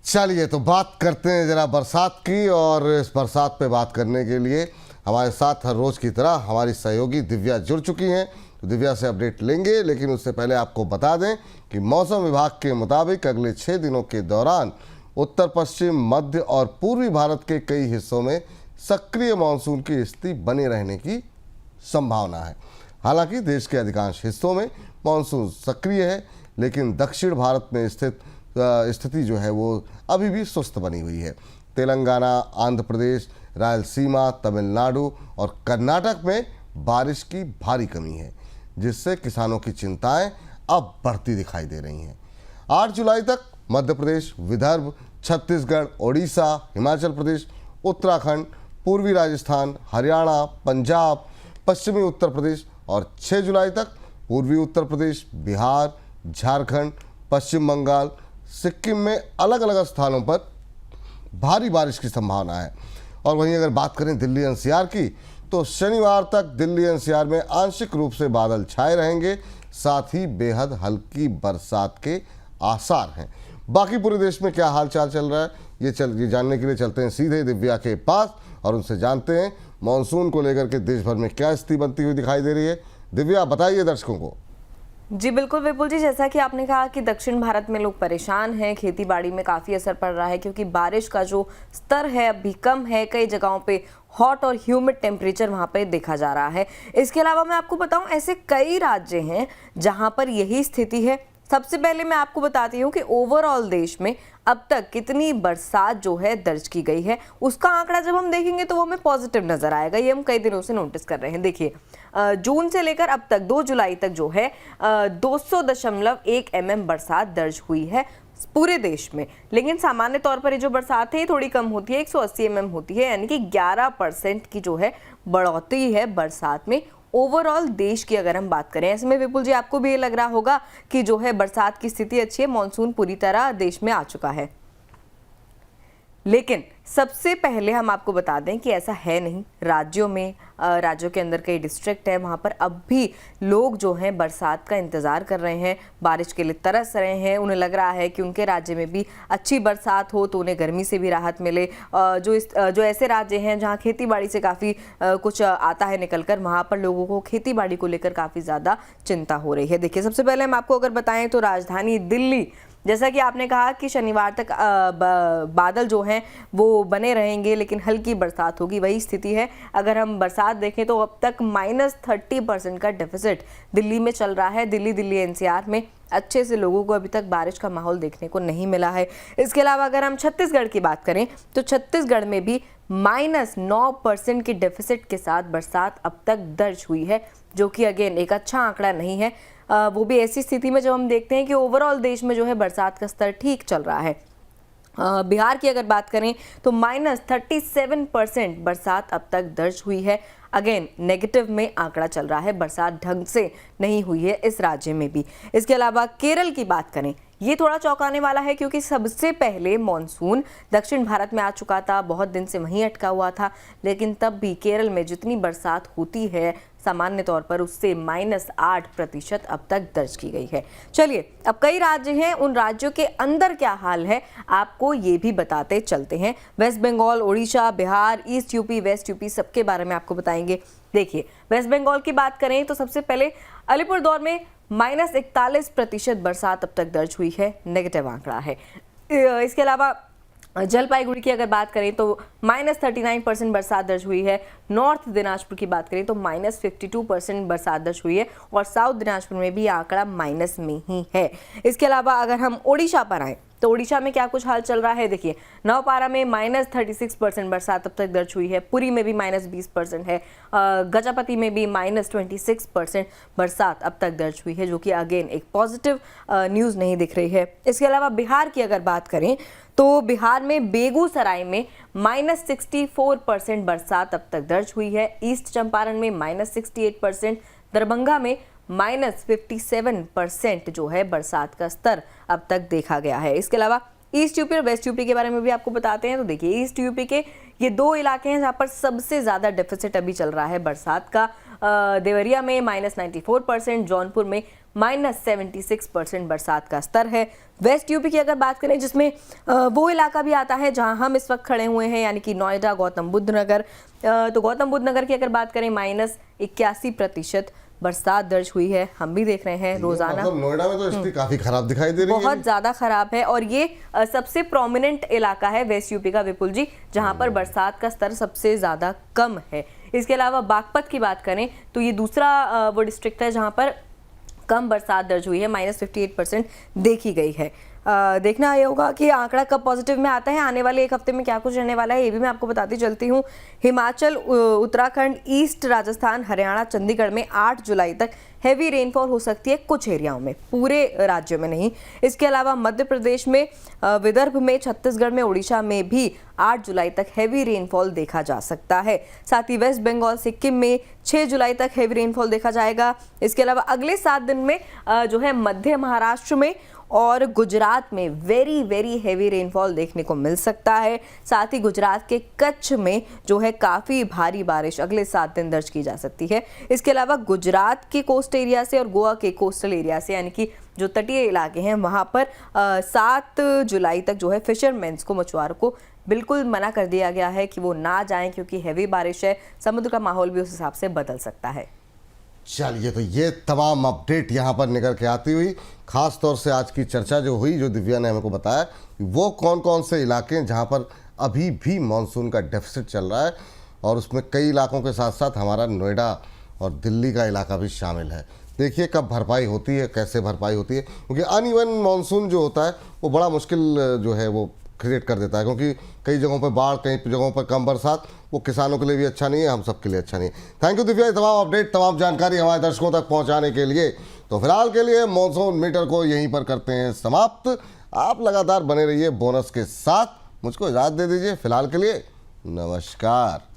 चलिए तो बात करते हैं जरा बरसात की। और इस बरसात पे बात करने के लिए हमारे साथ हर रोज़ की तरह हमारी सहयोगी दिव्या जुड़ चुकी हैं। तो दिव्या से अपडेट लेंगे, लेकिन उससे पहले आपको बता दें कि मौसम विभाग के मुताबिक अगले 6 दिनों के दौरान उत्तर पश्चिम, मध्य और पूर्वी भारत के कई हिस्सों में सक्रिय मानसून की स्थिति बने रहने की संभावना है। हालांकि देश के अधिकांश हिस्सों में मानसून सक्रिय है, लेकिन दक्षिण भारत में स्थिति जो है वो अभी भी सुस्त बनी हुई है। तेलंगाना, आंध्र प्रदेश, रायलसीमा, तमिलनाडु और कर्नाटक में बारिश की भारी कमी है, जिससे किसानों की चिंताएं अब बढ़ती दिखाई दे रही हैं। 8 जुलाई तक मध्य प्रदेश, विदर्भ, छत्तीसगढ़, ओडिशा, हिमाचल प्रदेश, उत्तराखंड, पूर्वी राजस्थान, हरियाणा, पंजाब, पश्चिमी उत्तर प्रदेश और 6 जुलाई तक पूर्वी उत्तर प्रदेश, बिहार, झारखंड, पश्चिम बंगाल, सिक्किम में अलग अलग स्थानों पर भारी बारिश की संभावना है। और वहीं अगर बात करें दिल्ली एनसीआर की, तो शनिवार तक दिल्ली एनसीआर में आंशिक रूप से बादल छाए रहेंगे, साथ ही बेहद हल्की बरसात के आसार हैं। बाकी पूरे देश में क्या हालचाल चल रहा है, ये जानने के लिए चलते हैं सीधे दिव्या के पास और उनसे जानते हैं मानसून को लेकर के देश भर में क्या स्थिति बनती हुई दिखाई दे रही है। दिव्या, बताइए दर्शकों को। जी बिल्कुल विपुल जी, जैसा कि आपने कहा कि दक्षिण भारत में लोग परेशान हैं, खेती बाड़ी में काफ़ी असर पड़ रहा है क्योंकि बारिश का जो स्तर है अभी कम है। कई जगहों पे हॉट और ह्यूमिड टेम्परेचर वहाँ पे देखा जा रहा है। इसके अलावा मैं आपको बताऊं, ऐसे कई राज्य हैं जहाँ पर यही स्थिति है। सबसे पहले मैं आपको बताती हूँ कि ओवरऑल देश में अब तक कितनी बरसात जो है दर्ज की गई है, उसका आंकड़ा जब हम देखेंगे तो वो हमें पॉजिटिव नजर आएगा। ये हम कई दिनों से नोटिस कर रहे हैं। देखिए, जून से लेकर अब तक 2 जुलाई तक जो है 200.1 mm बरसात दर्ज हुई है पूरे देश में। लेकिन सामान्य तौर पर ये जो बरसात है ये थोड़ी कम होती है, 180 mm होती है, यानी कि 11% की जो है बढ़ोतरी है बरसात में ओवरऑल देश की अगर हम बात करें। ऐसे में विपुल जी, आपको भी ये लग रहा होगा कि जो है बरसात की स्थिति अच्छी है, मानसून पूरी तरह देश में आ चुका है। लेकिन सबसे पहले हम आपको बता दें कि ऐसा है नहीं। राज्यों के अंदर कई डिस्ट्रिक्ट है, वहाँ पर अब भी लोग जो हैं बरसात का इंतज़ार कर रहे हैं, बारिश के लिए तरस रहे हैं। उन्हें लग रहा है कि उनके राज्य में भी अच्छी बरसात हो तो उन्हें गर्मी से भी राहत मिले। जो ऐसे राज्य हैं जहाँ खेती बाड़ी से काफ़ी कुछ आता है निकल कर, वहाँ पर लोगों को खेती बाड़ी को लेकर काफ़ी ज़्यादा चिंता हो रही है। देखिए, सबसे पहले हम आपको अगर बताएं तो राजधानी दिल्ली, जैसा कि आपने कहा कि शनिवार तक बादल जो हैं वो बने रहेंगे, लेकिन हल्की बरसात होगी, वही स्थिति है। अगर हम बरसात देखें तो अब तक -30% का डेफिसिट दिल्ली में चल रहा है। दिल्ली एनसीआर में अच्छे से लोगों को अभी तक बारिश का माहौल देखने को नहीं मिला है। इसके अलावा अगर हम छत्तीसगढ़ की बात करें तो छत्तीसगढ़ में भी -9% के डेफिसिट के साथ बरसात अब तक दर्ज हुई है, जो कि अगेन एक अच्छा आंकड़ा नहीं है। वो भी ऐसी स्थिति में जब हम देखते हैं कि ओवरऑल देश में जो है बरसात का स्तर ठीक चल रहा है। बिहार की अगर बात करें तो -37% बरसात अब तक दर्ज हुई है। अगेन नेगेटिव में आंकड़ा चल रहा है, बरसात ढंग से नहीं हुई है इस राज्य में भी। इसके अलावा केरल की बात करें, ये थोड़ा चौंकाने वाला है क्योंकि सबसे पहले मॉनसून दक्षिण भारत में आ चुका था, बहुत दिन से वहीं अटका हुआ था, लेकिन तब भी केरल में जितनी बरसात होती है सामान्य तौर पर उससे -8% अब तक दर्ज की गई है। चलिए, अब कई राज्य हैं, उन राज्यों के अंदर क्या हाल है आपको ये भी बताते चलते हैं। West Bengal, Odisha, Bihar, East UP, West UP, सबके बारे में आपको बताएंगे। देखिए, वेस्ट बंगाल की बात करें तो सबसे पहले अलीपुरद्वार में -41% बरसात अब तक दर्ज हुई है, नेगेटिव आंकड़ा है। इसके अलावा जलपाईगुड़ी की अगर बात करें तो -39% बरसात दर्ज हुई है। नॉर्थ दिनाजपुर की बात करें तो -52% बरसात दर्ज हुई है और साउथ दिनाजपुर में भी आंकड़ा माइनस में ही है। इसके अलावा अगर हम ओडिशा पर आए तो ओडिशा में क्या कुछ हाल चल रहा है। देखिए, नवपारा में -36% बरसात अब तक दर्ज हुई है, पुरी में भी -20% है, गजपति में भी -26% बरसात अब तक दर्ज हुई है, जो कि अगेन एक पॉजिटिव न्यूज़ नहीं दिख रही है। इसके अलावा बिहार की अगर बात करें तो बिहार में बेगूसराय में -64% बरसात अब तक दर्ज हुई है। ईस्ट चंपारण में -68%, दरभंगा में -57% जो है बरसात का स्तर अब तक देखा गया है। इसके अलावा ईस्ट यूपी और वेस्ट यूपी के बारे में भी आपको बताते हैं। तो देखिए, ईस्ट यूपी के ये 2 इलाके हैं जहाँ पर सबसे ज़्यादा डेफिसिट अभी चल रहा है बरसात का। देवरिया में -94%, जौनपुर में -76% बरसात का स्तर है। वेस्ट यूपी की अगर बात करें, जिसमें वो इलाका भी आता है जहां हम इस वक्त खड़े हुए हैं, यानी कि नोएडा, गौतम बुद्ध नगर, तो गौतम बुद्ध नगर की अगर बात करें -81% बरसात दर्ज हुई है। हम भी देख रहे हैं रोजाना, मतलब नोएडा में तो स्थिति काफी खराब दिखाई दे रही है, बहुत ज्यादा खराब है। और ये सबसे प्रोमिनेंट इलाका है वेस्ट यूपी का, विपुल जी, जहां पर बरसात का स्तर सबसे ज्यादा कम है। इसके अलावा बागपत की बात करें तो ये दूसरा वो डिस्ट्रिक्ट है जहां पर कम बरसात दर्ज हुई है, -58% देखी गई है। देखना ये होगा कि आंकड़ा कब पॉजिटिव में आता है, आने वाले एक हफ्ते में क्या कुछ रहने वाला है, ये भी मैं आपको बताती चलती हूँ। हिमाचल, उत्तराखंड, ईस्ट राजस्थान, हरियाणा, चंडीगढ़ में 8 जुलाई तक हैवी रेनफॉल हो सकती है, कुछ एरियाओं में, पूरे राज्य में नहीं। इसके अलावा मध्य प्रदेश में, विदर्भ में, छत्तीसगढ़ में, उड़ीसा में भी 8 जुलाई तक हैवी रेनफॉल देखा जा सकता है। साथ ही वेस्ट बंगाल, सिक्किम में 6 जुलाई तक हैवी रेनफॉल देखा जाएगा। इसके अलावा अगले 7 दिन में जो है मध्य महाराष्ट्र में और गुजरात में वेरी वेरी हैवी रेनफॉल देखने को मिल सकता है। साथ ही गुजरात के कच्छ में जो है काफ़ी भारी बारिश अगले 7 दिन दर्ज की जा सकती है। इसके अलावा गुजरात के कोस्ट एरिया से और गोवा के कोस्टल एरिया से, यानी कि जो तटीय इलाके हैं, वहाँ पर 7 जुलाई तक जो है फिशरमैन्स को, मछुआरों को बिल्कुल मना कर दिया गया है कि वो ना जाएं, क्योंकि हैवी बारिश है, समुद्र का माहौल भी उस हिसाब से बदल सकता है। चलिए, तो ये तमाम अपडेट यहाँ पर निकल के आती हुई, खास तौर से आज की चर्चा जो हुई, जो दिव्या ने हमको बताया, वो कौन कौन से इलाके हैं जहाँ पर अभी भी मानसून का डेफिसिट चल रहा है, और उसमें कई इलाकों के साथ साथ हमारा नोएडा और दिल्ली का इलाका भी शामिल है। देखिए कब भरपाई होती है, कैसे भरपाई होती है, क्योंकि अनइवन मानसून जो होता है वो बड़ा मुश्किल जो है वो क्रिएट कर देता है, क्योंकि कई जगहों पर बाढ़, कई जगहों पर कम बरसात, वो किसानों के लिए भी अच्छा नहीं है, हम सब के लिए अच्छा नहीं है। थैंक यू दिव्या, तमाम अपडेट, तमाम जानकारी हमारे दर्शकों तक पहुंचाने के लिए। तो फिलहाल के लिए मॉनसून मीटर को यहीं पर करते हैं समाप्त। आप लगातार बने रहिए बोनस के साथ, मुझको इजाज़त दे दीजिए फिलहाल के लिए, नमस्कार।